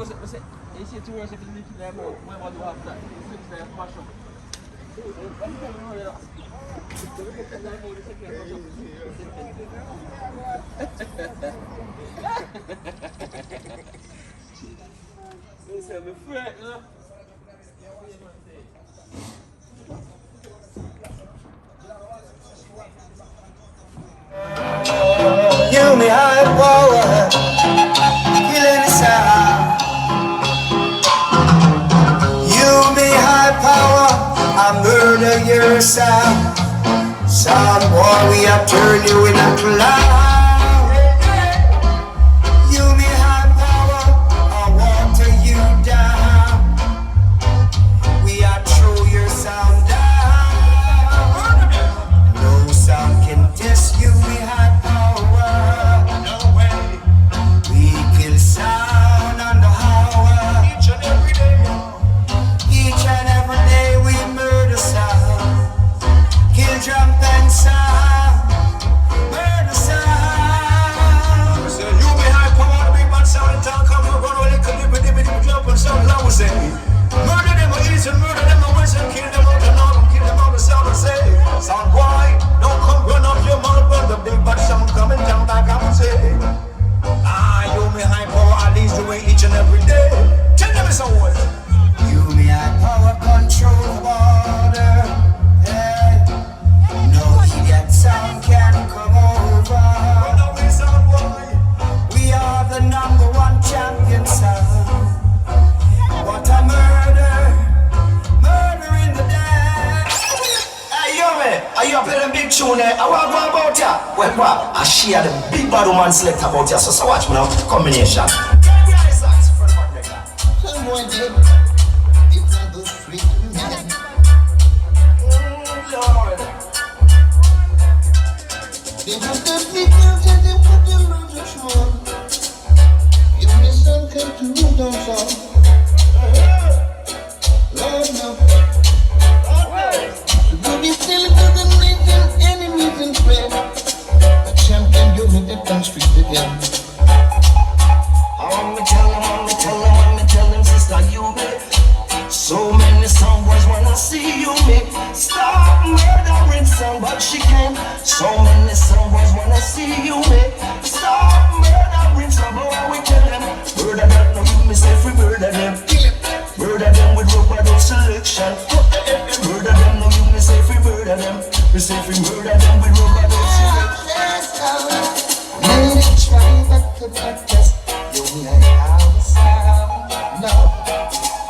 essayer to work if it's leaking their mouth. Whoever do after that, it's their passion. Listen, I'm afraid, you know? Yumi high power, killing the sound. Yumi high power, I murder your sound. Sound boy, we have turned you in a cloud. Yumi high power, I water you down. We have throw your sound down. No sound can test Yumi high power. Sound on the highway. Each and every day we murder sound. Kill, jump and sound. Murder sound. Say you be high power, big man sound in town. Come on, run away, dip, jump and sound. I was saying, murder them east and murder them west and kill them out the north and kill them out the south and say, sound boy, don't come run up your mouth, but the big bad sound coming down like I would say. You me high power, at least the way each and every day. Tell them it's a word. You me high power, control the water. Hey. No idiot sound can come over. Run away, sound boy. We are the #1 champion sound. What a murder, murder in the dead. Hey, Yumi, are you up in a big tune there? I want to go about ya. Well, what? I share the big bad woman select about ya. So watch me now. Combination. Someone did. It's a good freak man. Lord. They have the people that they put the road to show. If my son come to root on song. Lord no. The good is still good and living enemies and friends. A champion you make the country again. I want me tell them, sister, you me. So many someones wanna see you me. Stop murdering somebody she can. So many someones wanna see you me. Stop murdering somebody we tell them. Murder them, no you me say free murder them. Murder them with rubber dub selection. Murder them, no you me say free murder them. We say free murder them with rubber dub selection. Made it try but could not test. You may have a sound. No.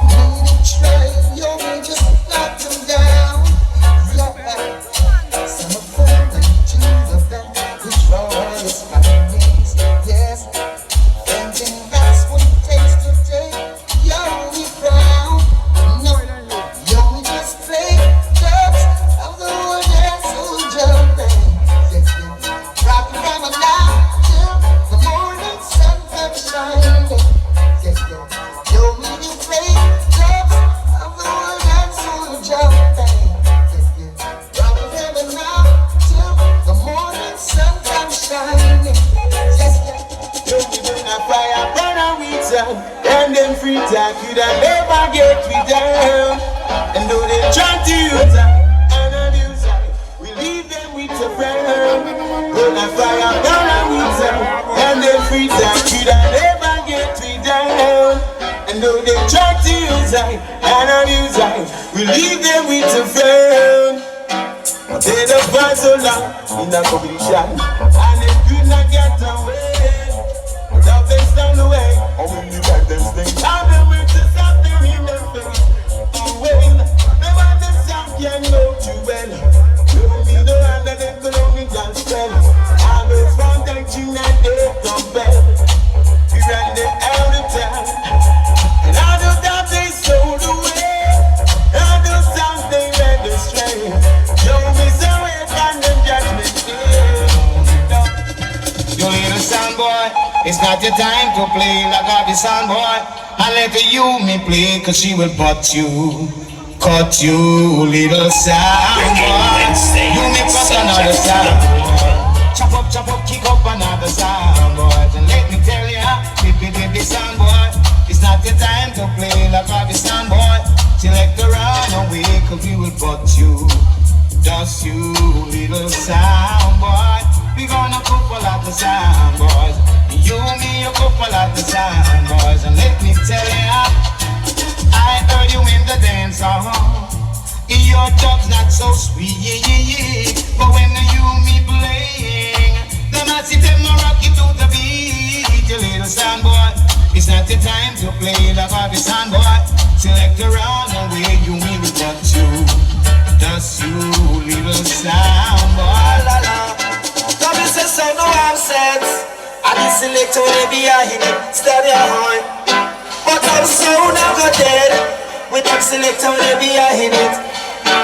Made it try, you may just knock them down. Yeah. Some of them to the back, which one is findings. Yes. Thinking that's what it takes to take your only crown. No. You only just play jobs of the one that's so jumping. Yeah. Rockin' from a now till the morning sun comes shining. Yeah. You only play jobs of the one that's so jumping. Yeah. Rockin' from a now till the morning sun comes shining. Yes. You give them a fire, burn a weed sound. And them free time, you don't never get me down. And though they try to use and abuse, we leave them with a friend. Burn a fire, burn a weed sound. And them free time, you don't never get me down. And though they try to use and abuse, we leave them with a friend. But they don't fight so long in the competition, and they could not get away. Without them stand away, or when you got them stay, I've been waiting to stop them in their face. Oh well, never the sound can go too well. You don't need no hand that they could only just spell. All those foundation that they compel. We ran them out of town, and all those doubts they sold away. All those sounds they led astray. Show me some way from them judgment day. You little sound boy, it's not your time to play like a the sound boy. I let the Yumi play, cause she will cut you, little sound boy. Yumi cut another sound boy. Chop up, kick up another sound boy. And let me tell ya, the sound boy, it's not to play like Pakistan boy. Select the runaway, cause we will put you. Just you little sound boy. We gonna cook a lot of sound boys. You, me, you cook a lot of sound boys. And let me tell ya, I heard you in the dance hall. Your dub's not so sweet, but when you, me playing, the massive them rock you to the beat. You little sound boy, it's not the time to play like Pakistan boy. Select the runaway, you, me, we got you. Just you little sound boy. La la. Come and say so, no absence. I did select when they be a hit it, steady a horn. But I'm so never dead. With them select when they be a hit it.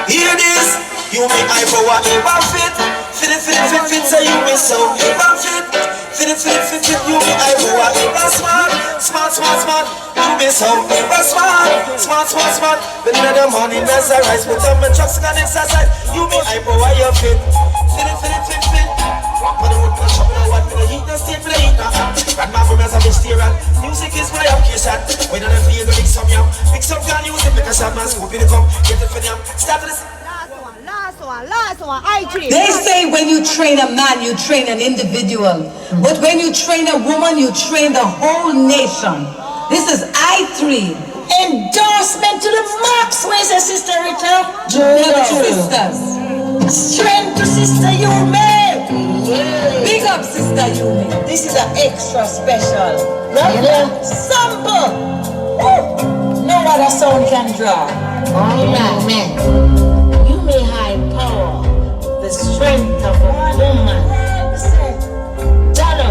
Hear this, you make I for whatever fit. Fit, so you me so ever fit. Fit, you make I for whatever smart. Smart, you me so ever smart. Smart. When in the morning, that's a rise. Put on my trucks and exercise. You make I for what you fit. Fit. Walk on the road, push up, no one for the heat, no stay for the heat, Grandma from as a vegetarian, music is my occasion. When I feel the mix some young, mix up gun music, because I'm not scooping the come, get it for them, start to listen. Last one, I3. They say when you train a man, you train an individual. But when you train a woman, you train the whole nation. This is I3. Endorsement to the max. Where's your sister, Rita? Sisters. Strength to sister Yumi. Big up, Sister Yumi. This is an extra special. Sample. No other sound can draw. Oh, man. You may high power. The strength of a woman. Dano.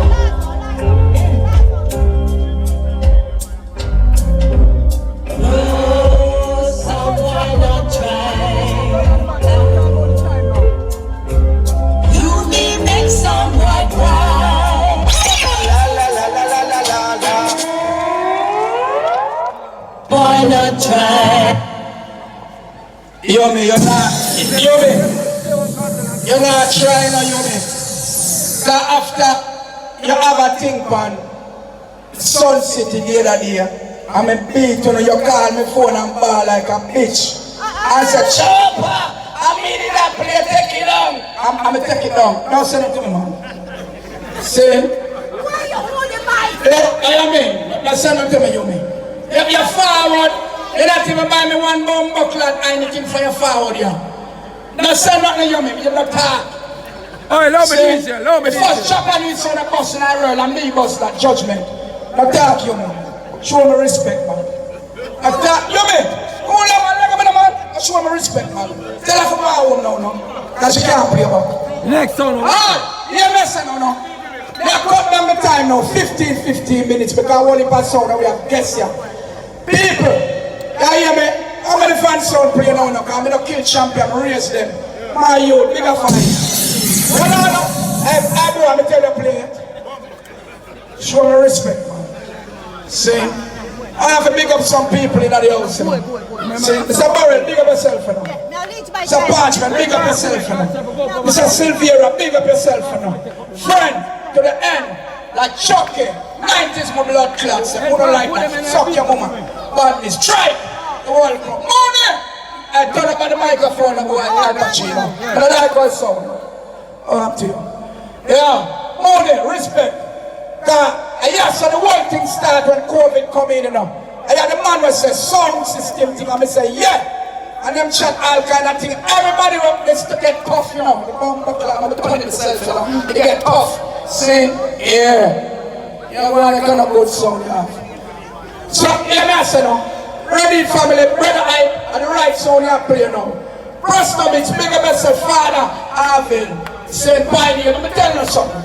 Oh, so why not try? You may make someone cry. La. Why not try? Yumi, you're not trying on Yumi. Cause after you have a thing on Sun City the other day, I'm a beat on you call me phone and ball like a bitch. I said, Chopper, I mean it up, play, take it down. I'm going to take it down. Now send it to me, man. See? Why you hold your mic? Yumi, now send it to me, Yumi. If you're forward, you don't even buy me one bomb buckle and anything for your forward, yeah. Now send nothing, Yumi, you're not talk. Alright, love me this year, love me the this year. first chopper needs on a bus and I roll and me bus that judgment. Now talk, Yumi. Show me respect, man. Now talk, Yumi. Hold on, man, look at me, man. Show me respect, man. Tell her from my home now, that she can't pay back. Next song. Alright, you listen now. They have cut down the time now, 15 minutes, because only pass sound and we have guests here. People, you hear me? How many fans sound play now? Because I'm going to kill champion, raise them. My youth, bigger fight. No. I do, I'm going to tell you play it. Show me respect, man. See? I have to big up some people in the house. See? Mr. Barrel, big up yourself now. Mr. Parchman, big up yourself now. Mr. Silvera, big up yourself now. Friend, to the end, like Chucky, 90s my blood clots. Who don't like that? Suck your mama. Badness, try the world cup. Money! I turn up on the microphone and go like Alpachino. And I like my sound. Oh, up to you. Yeah, money, respect. I hear so the whole thing start when COVID come in, you know. I hear the man will say sound system thing, and I say, yeah. And them chat all kind of thing. Everybody wants to get tough, you know. The bumper club and the pun itself, you know. They get tough. Sing, yeah. You know what kind of good sound you have. So, hear me, I say, no. Ready family, brother I, and the right sound you have play, you know. Prostomix, big up yourself, Father, Arvin, St. Pioneer, let me tell you something.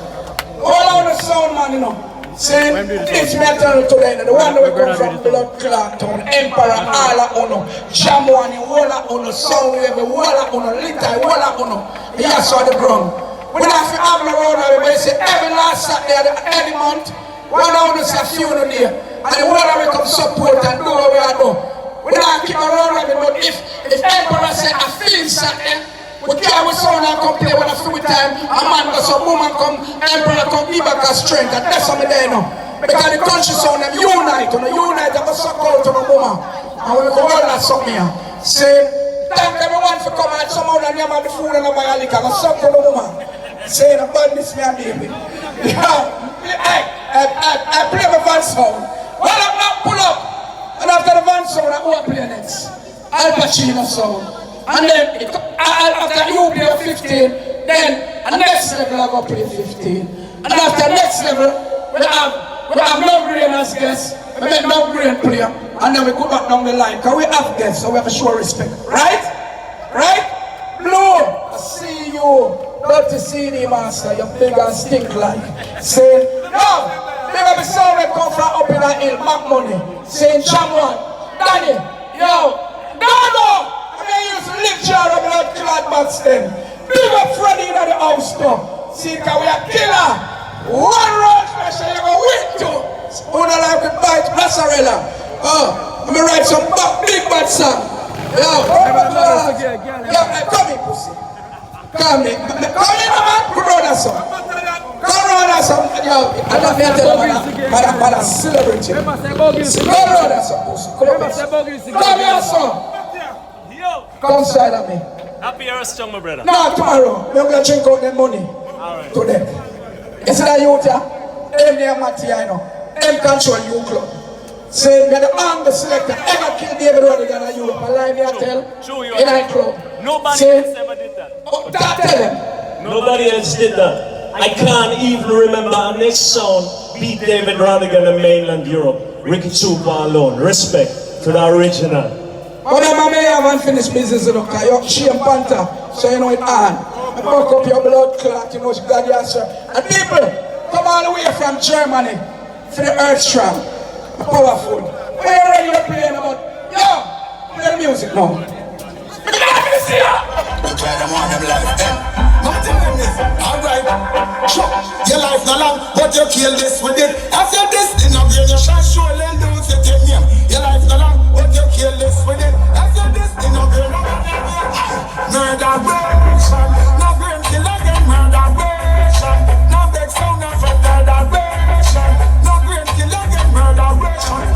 All on the sound, man, you know. Saying, this metal today, the one that we come from Blood Clot Town, Emperor, Ala Uno, Jamwani, Walla Uno, Soundwave, Walla Uno, Litai, Walla Uno, yes, on the ground. We have to have the road, we say every last Saturday, every month, one of us a funeral there, and the one that we come support and do what we are doing. We don't keep around with it, but if Emperor say a feeling Saturday, we carry sound and come play when a free time, a man goes, a woman come, Emperor come, give back a strength, and that's what we there now. Because the country sound them unite, and unite, and suck out to the woman. woman. And we go on that something here. Say, thank everyone for coming and somehow that name of the food and buy a liquor. And some for the woman. Say, the bad miss me and baby. I play my van sound. Well, I'm not pull up. And after the van sound, I go and play next. Alpachinomusic sound. And then, after you play 15, then the next level I go play 15. And after next level, we have no brain as guests. We make no brain player. And then we go back down the line. Because we have guests, so we have to show respect. Right? Right? Blue, I see you. Dirty CD master, you big and stink like. Say, no, big up the sound that come from up in the hill, Mac Money. Saying, Jamwan, Danny, yo, Dado! I mean, use lift jar of blood clad box then. Big up Freddy in the house too. See, because we are killer. One road special, you go win too. Who don't like to bite mozzarella? I'm going to write some big bad song. Yo, come in, pussy. Come in, man. Come on, that song. Come on, that song. Yo, I don't need to tell you, but I'm celebrity. Come on, that song, pussy. Come here, son. Come side of me. Happy or strong, my brother? No, tomorrow. We're going to drink out the money. Alright. Today. You see that youth here? Them near Matty, I know. Them control you club. Say, we're the only selector ever killed David Rodigan and you. I lie me I tell. True, you in our club. Nobody else ever did that. Oh, that tell them. Nobody else did that. I can't even remember our next song beat David Rodigan in mainland Europe. Ricky Chupa alone. Respect to the original. But I may have unfinished business, you know, because you're shame panther, so you know it on. I buck up your blood clot, you know, you got the answer. And people come all the way from Germany for the Earth Strong. Powerful. When you're ready to play about, yo, play the music now. Alright, sure, your life not long, but you kill this with it. After this, in a brain, you shall surely lose your name. Your life not long, but you kill this with it. After this, in a brain, murderation. No brain kill again, murderation. No big sound, no murderation. No brain kill again, murderation.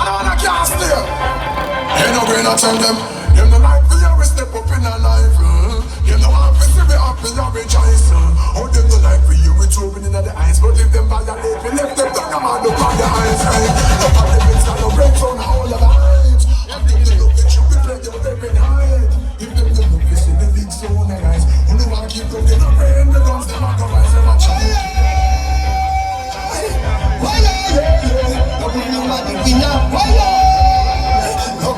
I can't stay. Ain't no brain, I tell them. You know like we always step up in our life. You know I'm busy, we happy, I rejoice. How them no like we you, we open in the eyes. But if them violate, we left them down, I'm on the on the eyes. Look at them, it's gonna break down all the lives. And them they look at you, we play them every night. If them no look, we see the big zone and eyes. Who do I keep looking up in the guns, them are gonna rise and watch.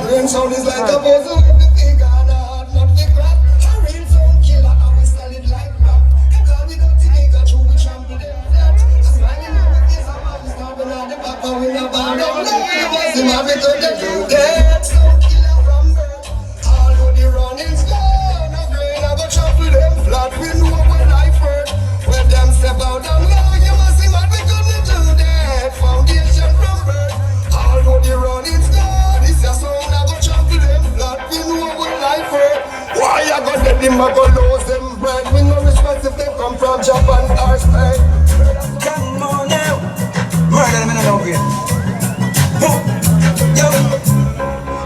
Brain sound is like a puzzle, everything got hard, not the crap. A real sound killer, I will sell it like crap. You call me dirty nigga, true, we trample them flat. I'm smiling on the face, I'm always stomping on the back, but we not bound up like we was in my bit of the truth. That sound killer from birth, although the running's gone. No brain, I go trample them flat, we know what life hurt. When them step out and go, you must see what we couldn't do that. Foundation from birth, although the running's gone. It's a sound I go trample them flat, we know what life hurt. Why I go let them a go lose them bread? We no respect if they come from Japan or Spain. Come on now, murder them in a no green.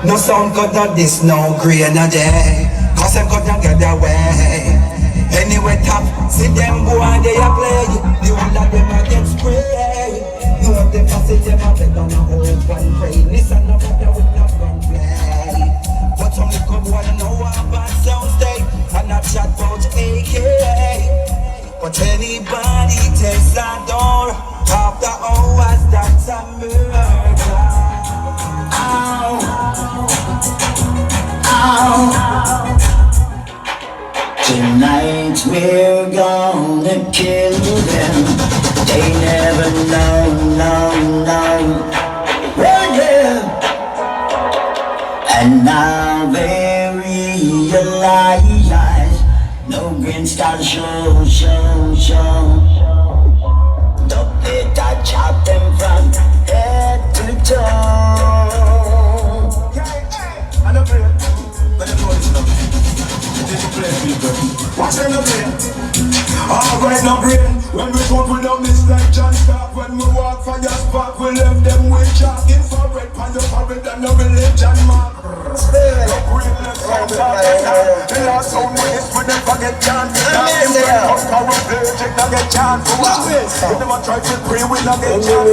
No sound cut not this, no green a day. Cause them cut not get their way. Anyway top, see them go and they a play. The whole of them a get spray. No of them a see them a beg on a whole one pray. Listen up what they would not run play. But some little boy know about sound state and not chat about AK. But anybody takes that door after hours, that's a murder. Ow, ow. Tonight we're gonna kill them. They never know. Well, yeah. And now they realize no green star show. The pit I chop them from head to toe. I don't play, but the boys know. Watch them no play. Alright, no brain. When we shoot, we don't miss like John Stark. When we walk for your spot, we left them with chalk infrared. If them a try to pray, we not get chance.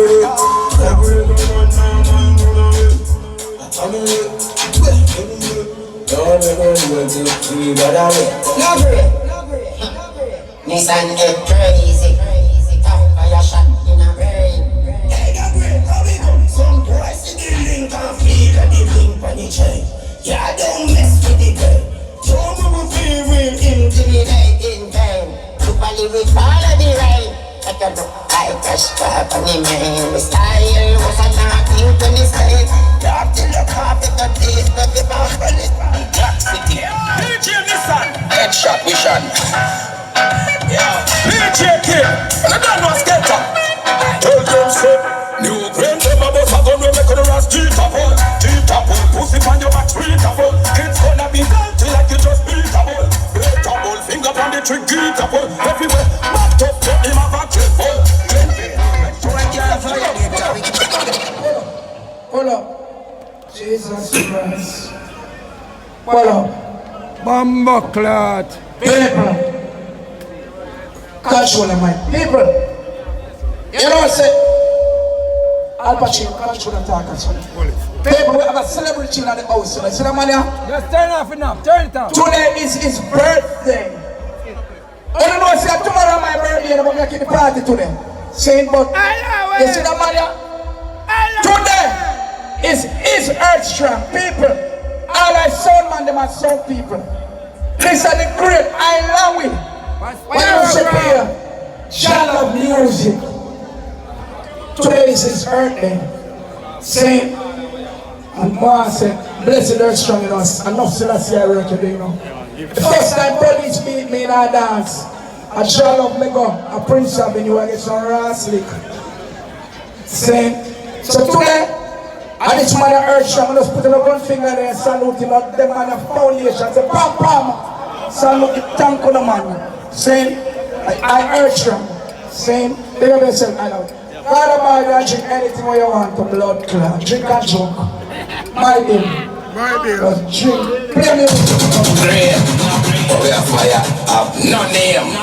Nissan is crazy. Fire shot in a brain. Some boy see the link and feel the link on the chain. Yeah, don't mess with the girl. Don't move feel real Intimidating pain. Super with all of the rain. Like a high crash pop on the main. The style was a nothing to the same. Drop till the carpet the taste of the buffalo. NEXXT. PJ Nissan. Headshot vision. Yeah. PJ Kid. And I don't know skater. Tell them say. New brain them a bus a gun we make on the rest cheat a ball. Cheat a ball. Pussy on your back street a ball. Kids gonna be dirty like you just beat a ball. Beat a ball. Finger on the trick beat a ball. Everywhere. Back up to him a back trip ball. Hold up. Jesus Christ. Hold up. Bomba clot. People. Control the mind. People. You know what I say? Alpachino, control the talk as well. People, we have a celebrity in the house. You see that man here? Just turn off enough. Turn it off. Today is his birthday. I don't know, say tomorrow my birthday, but we keep the party today. Saying, but you see that man here? Today is his earth strong. People, all I sound man, them are sound people. This is the great I love it. When you say here, John of music. Today is his birthday. Saying, and Ma said, blessed earth strong in us. Enough Selassie I work today, you know. The first time police beat me in a dance, a John of Lego, a Prince Avenue, I get some raw slick. Saying, so today, and this man of earth strong, just put in a one finger there and salute him at them man of foundation. Say, pam pam. Salute the tank on the man. Saying, I earth strong. Saying, they have yourself, I love. God about you drink anything what you want to blood clot. Drink and joke. My dear. Just drink. Play music. We have fire up, no name.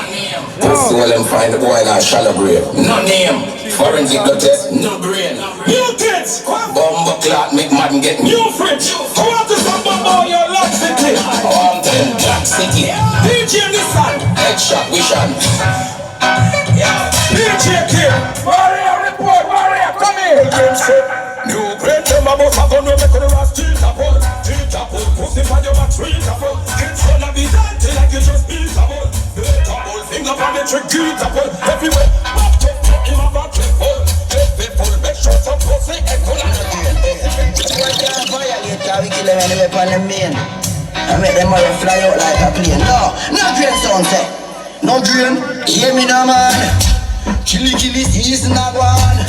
Pussy well and find the boy in a shallow grave. No name. Forensic the test, no brain. New kids. Bomba clot make man get New fridge. Come on to some bomba your lock city. on them NEXXT. PJ Nissan. Headshot vision. PJ Kid. Warrior report, warrior, come here. New great them a bus a gun we make on the rest cheat a ball. Cheat a ball. Pussy on your back street a ball. Kids gonna be dirty like you just beat a ball. Beat a ball. Finger on the trick beat a ball. Everywhere. Back to him a back trip ball. People make sure some pussy and pull on the game. We kill them anyway on the main. I make them all fly out like a plane. No drain sound say. No drain, hear me now man. Killy season a one.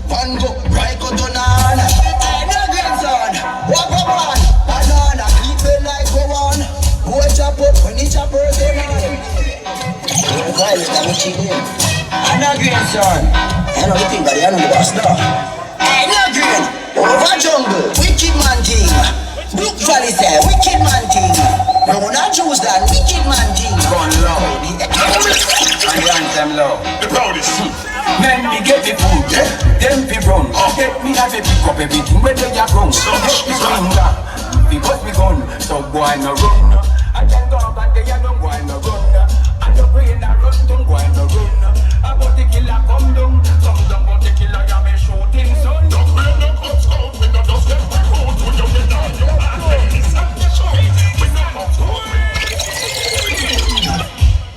One go, right go turn on. Hey, no drain sound. Walk up on. Banana, keep it like go on. Boy chop up, when he chop her, they ready. Violent, I'm chilling. I no drain sound. I know the thing, but I know the boss now. Hey, no drain. Over jungle, wicked man king. Brook Valley say, wicked man king. No, not Jews that wicked man king. Gone low. And the anthem low. The proudest. Men me get the food, them fi run. Get me have to pick up everything when they are grown. So get me stronger. We got me gun, so boy no run. I can go back there, don't go no run. I don't brain a run, don't go no run. About the killer come down, but the killer ya me shooting son. Don't bring no cuts out, we no just get back out. When you get down your eyes, we no cuts out.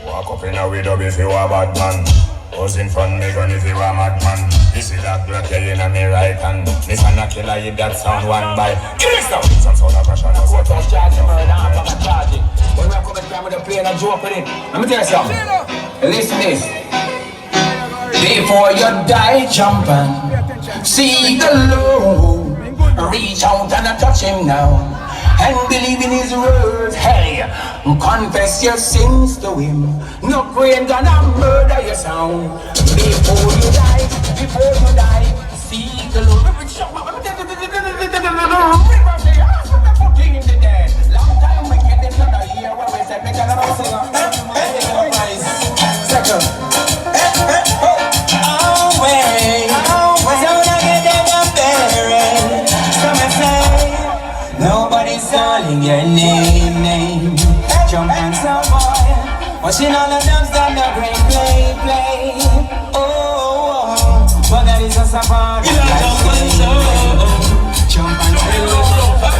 Walk up in a widow if you a bad man. Was in front me gun if you a madman. This is that black in a me right hand. This a not killer if that sound one by. Give me some sort of passion. What was charging murder and fucking charging. When we come back with a plane and joke with it. Let me tell you something. Listen this. Before you die, jump and see the Lord. Reach out and touch him now. And believe in his words. Hey, confess your sins to him. No crane gonna murder your sound. Before you die, see the Lord. Long time we get them to hear what we said. Make another sing. Second. calling your name. Jump and sound boy, watching all the dance down the great play. Oh, but that is just a part of life. Jump and sound boy,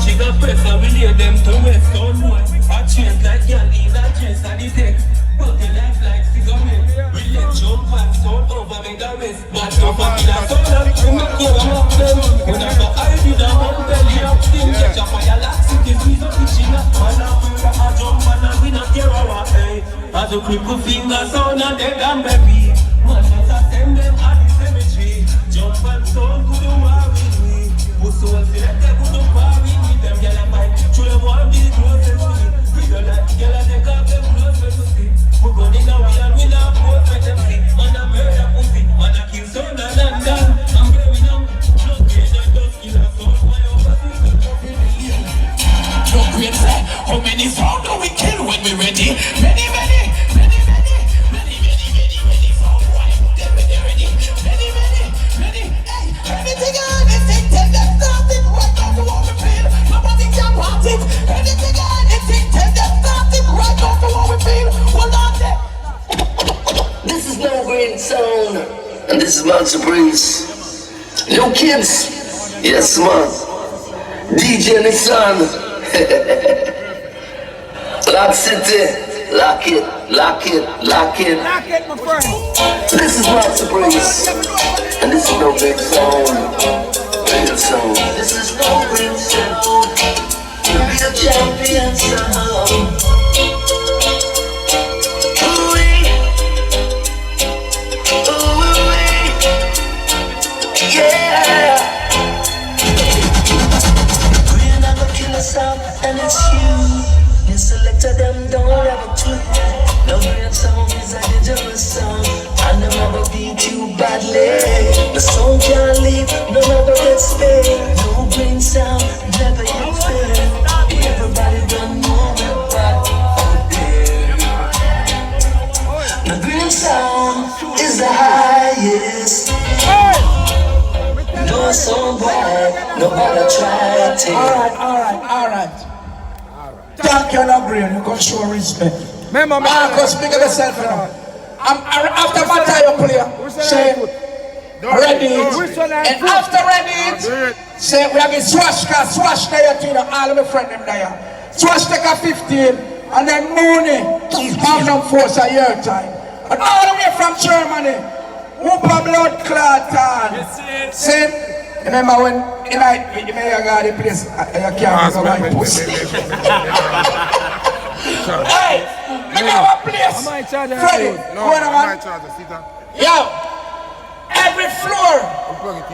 she got press and relay them to West Town boy. I change like girl in a dress and the tech. But the life like cigarette. We let jump and sound over me the rest. But no fucking a sound and we make you a up them. When I go hide in a hump belly up steam. Catch a fire like city squeeze up the chin. Man a murder a jump and we not care our hey. As a cripple finger sound and dead and baby. Man just a send them at the cemetery. Jump and sound good to war with me. Who so selected good to war with me. Them gyal a fight, show them one be the closest to me. We don't like gyal a take off them clothes when to see. We gun in a way and we not both when them see. Man a murder pussy, man a kill sound and done. I'm going on, no grade and dust kill a sound. Why overseas? No grade say, how many sound do we kill when we ready? Many sound. Why get ready? Many. Hey, anything on anything, tell them nothing. Right now to what we feel. Nobody can want it. Anything on anything, tell them nothing. Right now to what we feel. Hold on there. This is No Green Sound, and this is Monster Breeze. Yo kids, yes man, DJ Nissan, Lock City, lock it. Lock it, my friend. This is Monster Breeze, and this is No Big Sound, Real Sound. This is No Green Sound, the real champion sound. Yeah, we're not gonna kill us out, and it's you. You selected them, don't have a clue. No Green Sound is a dangerous sound, and them never beat you badly. The song can't leave, no never gets paid. No Green Sound, never yet fail. Everybody don't know that out there. The Green Sound is the highest. No song boy, nobody try to. Alright. Thank you, no green, you can show respect. Marcus, big of yourself, you know. After battle you play, say, ready it. And after ready it, say, we have a Swatch, cause Swatch there to all of my friends them there. Swatch take a 15, and then Mooney, Magnumforce a year time. And all the way from Germany, Whooper blood clot. See? Remember when you may have the place, you can't go like pussy. Hey, let me have a place. Freddie, yo, every floor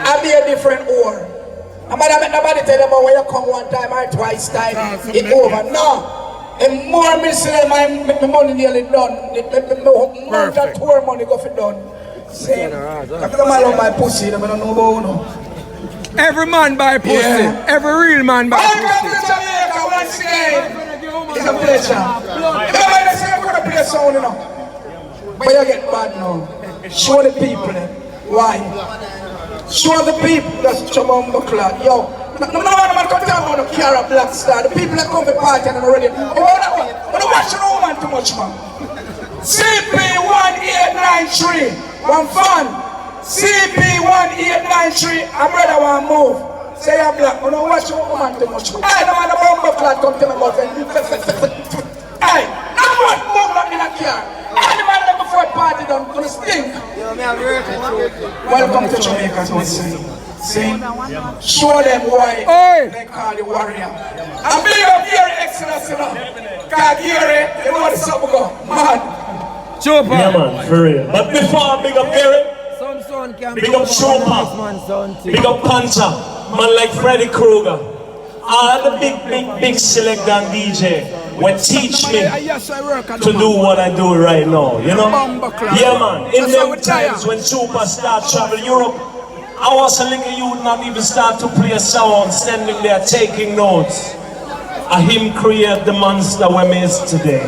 I'll be a different ore. I'm not make nobody tell them when you come one time or twice time, it's over. No. And more missing my money nearly done. The tour money go for done. See, I'm going my pussy, I don't know about no. Every man buy pussy. Yeah. Every real man buy pussy. Welcome to Jamaica once again. It's a pleasure. Everybody say I'm going to play sound, you know. But you get bad now. Show the people why. Show the people that's Chamamba Clad. Yo, no man come down on the Cara Black Star. The people that come to party and already. I want to watch no man too much, man. CP1893. One fun. CP1893, I'm ready to move. Say I'm black, I don't watch your woman too much. Hey, no man, the bomber clad come to me about it. Hey, no one move like in a car. Any man that before party done, gonna stink. Welcome to Jamaica, so see? Show them why they call the warrior. I'm big up Gary Excellence, you know. Cause Gary, you know what the song go? Man. Yeah man, for real. But before I big up Gary, big up Chopper, big up Puncher, man like Freddy Krueger, all the big selector and DJ will teach me to do what I do right now, you know? Yeah man, in them times when Chopper start travel Europe, I was a little youth not even start to play a sound, standing there taking notes. I him create the monster we is today.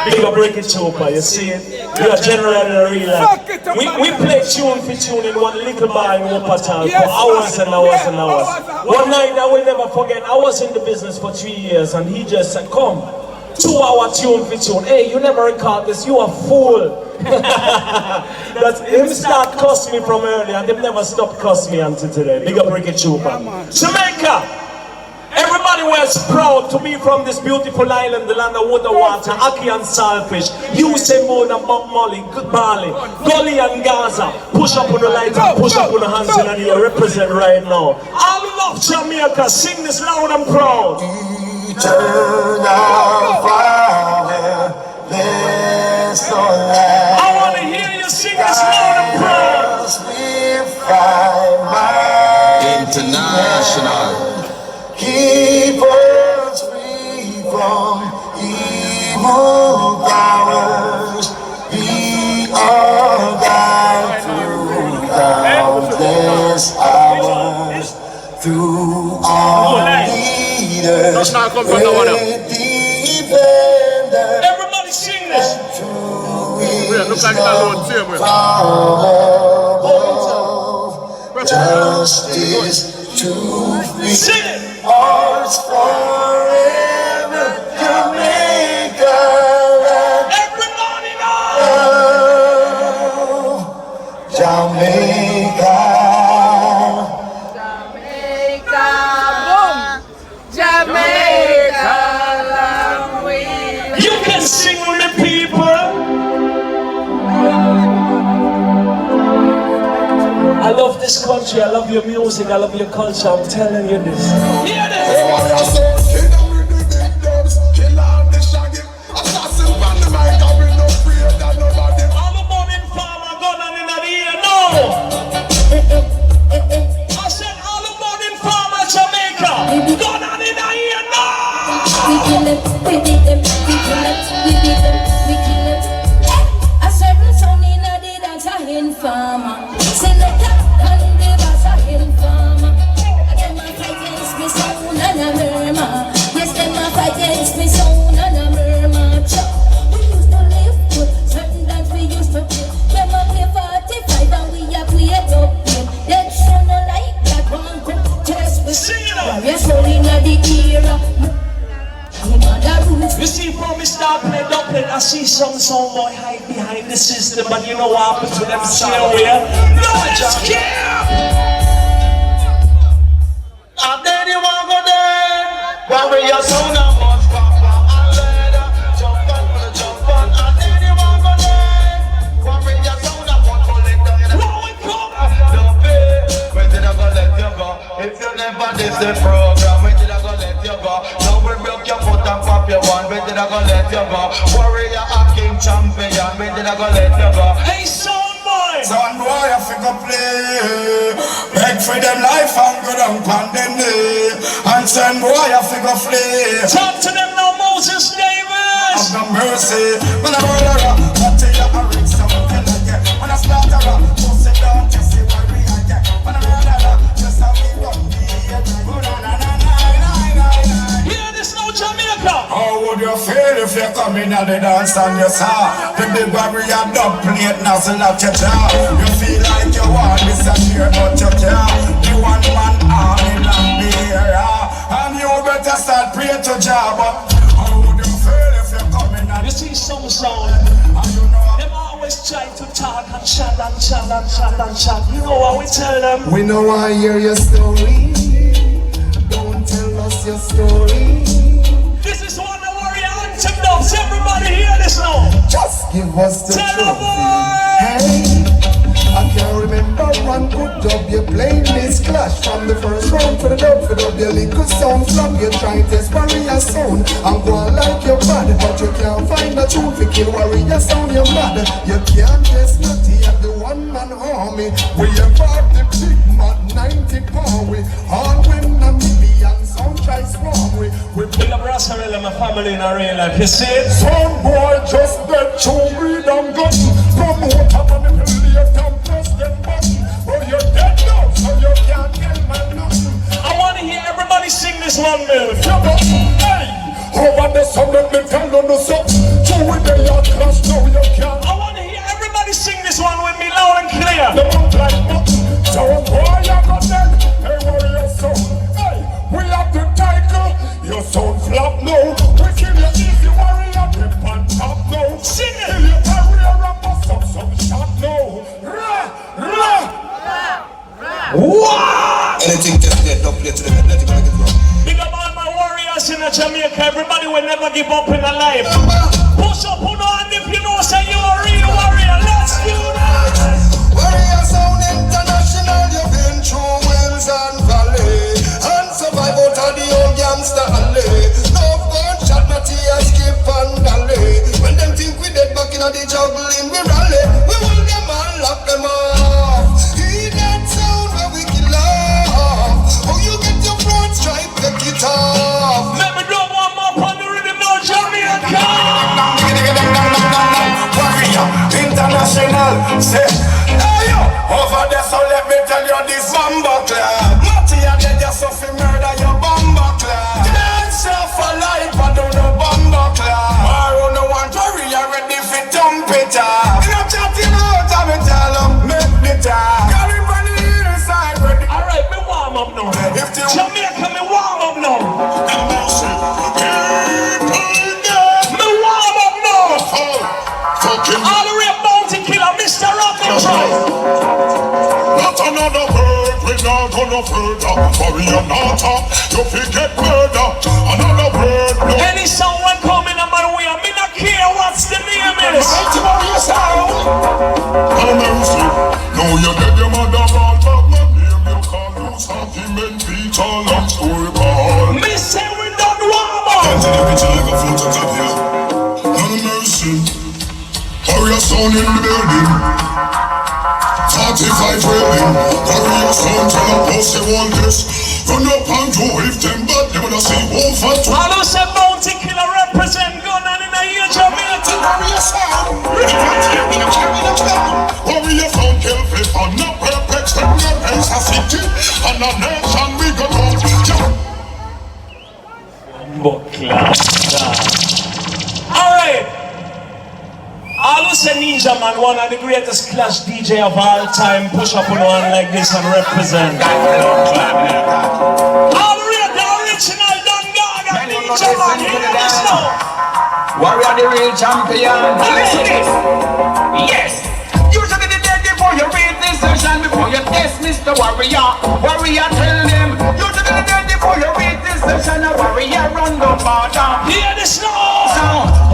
Big up Ricky Chopper, you see it? We are generally in real life. We play tune for tune in one little bar in Wuppertal for hours and hours and hours. One night I will never forget, I was in the business for 3 years and he just said, come, 2-hour tune for tune. Hey, you never record this, you a fool. That's him start cuss me from earlier and them never stop cuss me until today. Big up Ricky Chopper. Jamaica! Everybody was proud to be from this beautiful island, the land of water, water, ackee and saltfish. You say more than Bob Molly, good Bali, Gully and Gaza. Push up on the light and push up on the hands and you represent right now. I love Jamaica, sing this loud and proud. Eternal Father, this I want to hear you sing this loud and proud. International. Keep us free from evil powers. We are guided through countless hours, through our leaders, everybody sing this. Look like justice, truth, hearts forever, Jamaica. Everybody know. Jamaica. Jamaica. You can sing with the people. I love this country, I love your music, I love your culture, I'm telling you this. Hear this! All the morning farmer gun on in the ear, no! I said all the morning farmer Jamaica, gun on in the ear, no! We kill them, we beat them, we kill them, we beat them, we kill them. A certain sound in a day that's a hill farmer. Selector and the boss a hill farmer. Them a fight against me sound and a murmur. Yes, them a fight against me sound and a murmur. We used to live good, certain dance we used to play. Them a play 45 and we a play dub play. That sound like that one could test me. Warriors rolling at the era. You see, from me start play dumpling, I see some boy hide behind the system, but you know what happens to them somewhere? No escape! And then you want go there, warrior sound and much papa and leather. Jump on, jump on, and then you want go there, warrior sound and much bullet down in the don't pay. When did I go let you go? If you never did the program, when did I go let you go? Now we broke your foot and pop your one, when did I go let you go? Warrior and king champion, when did I go let you go? Hey, sound boy! Sound boy, I figure play. Beg for them life and go down pan them knee. And sound boy, I figure flee. Talk to them now, Moses Davis! Have no mercy. When I murderer, I tell you I reach something like that. When I slaughterer, bust it down, just see what we are get. When I murderer, just how we run the hear this now, Jamaica! How would you feel if you come in at the dance and you saw the big barrier dub plate nozzle at your jaw? You feel like you want this and here, but you can't. The one man army long be here, and you better start praying to Jah. But how would you feel if you come in at you see some sound? Them always try to talk and chat and chat and chat and chat. You know what we tell them? We know I hear your story. Don't tell us your story. This is one of the warrior anthem dubs. Everybody hear this now. Just give us the tell trophy. Hey, I can remember one good dub you played this clash from the first round for the dub your little sound flop. You try to test warrior sound and go on like you're bad, but you can't find the truth to kill warrior sound. You're mad. You can't test nothing at the one man army. We have the big man 90 pound. We all win Namibian sound try swarm. We big up Rassarel and my family in a real life. You see it? Some boy just dead chew breed and gun. Promote a manipulate and press them button. But you're dead now, so you can't get my nothing. I want to hear everybody sing this one, man. Hey, over the sun let me tell on the sun. Chew with the What? Anything just dead, don't play to the head, let it go get wrong. Big up all my warriors in Jamaica. Everybody will never give up in life. Push up on hand if you know say you're a real warrior. Let's do that. Warrior sound international, you've been through hills and valley and survive out of the old gangster alley. No gunshot, no tears, skip and dally. When them think we dead back in the juggling, we rally. We hold them and lock them off. Hear that sound where we kill off. Oh, you get your front stripe, take it off. Let me do one more on the rhythm now, Jamaica. Warrior international, say. Over there, so let me tell you this bomber club. Matty and they just off in murder your bomber club. Dance for life, I do no bomber club. I don't want warrior ready for dump it up. You know chatting out, I me tell them, make the time. Got him on the inside ready. Alright, me warm up now. Jamaica, me warm up now. Me warm up now. All the way Bounty Killer, Mr. Rock. Not another word, we not gonna further. Warrior not up, you forget murder. Another word, no. Any someone coming on my way, I mean not care what's the name is. Warrior sound. No mercy, no you dead your mother ball, but my name you can't lose. Argument, Peter, long story ball. Me say we done warm up. Can't tell you like a float on top here. No mercy, warrior sound in the building. 45 railing, warrior sound tell a post they want this. Run up and do if them bad, they wanna see who fight to. I know say Bounty Killer represent gun and in a year Jamaica. Warrior sound, warrior sound kill people, not perfect, them not else a city, and a nation we go to. Alright. Aluse Ninja Man, one of the greatest clash DJ of all time, push up on one like this and represent. All the original Don Gaga Ninja Man, hear this now. Warrior the real champion. Listen this. Yes. You should be dead before you read this session, before you test Mr. Warrior. Warrior tell them. You should be dead before you read this session. A warrior run the border. Hear this now. Sound.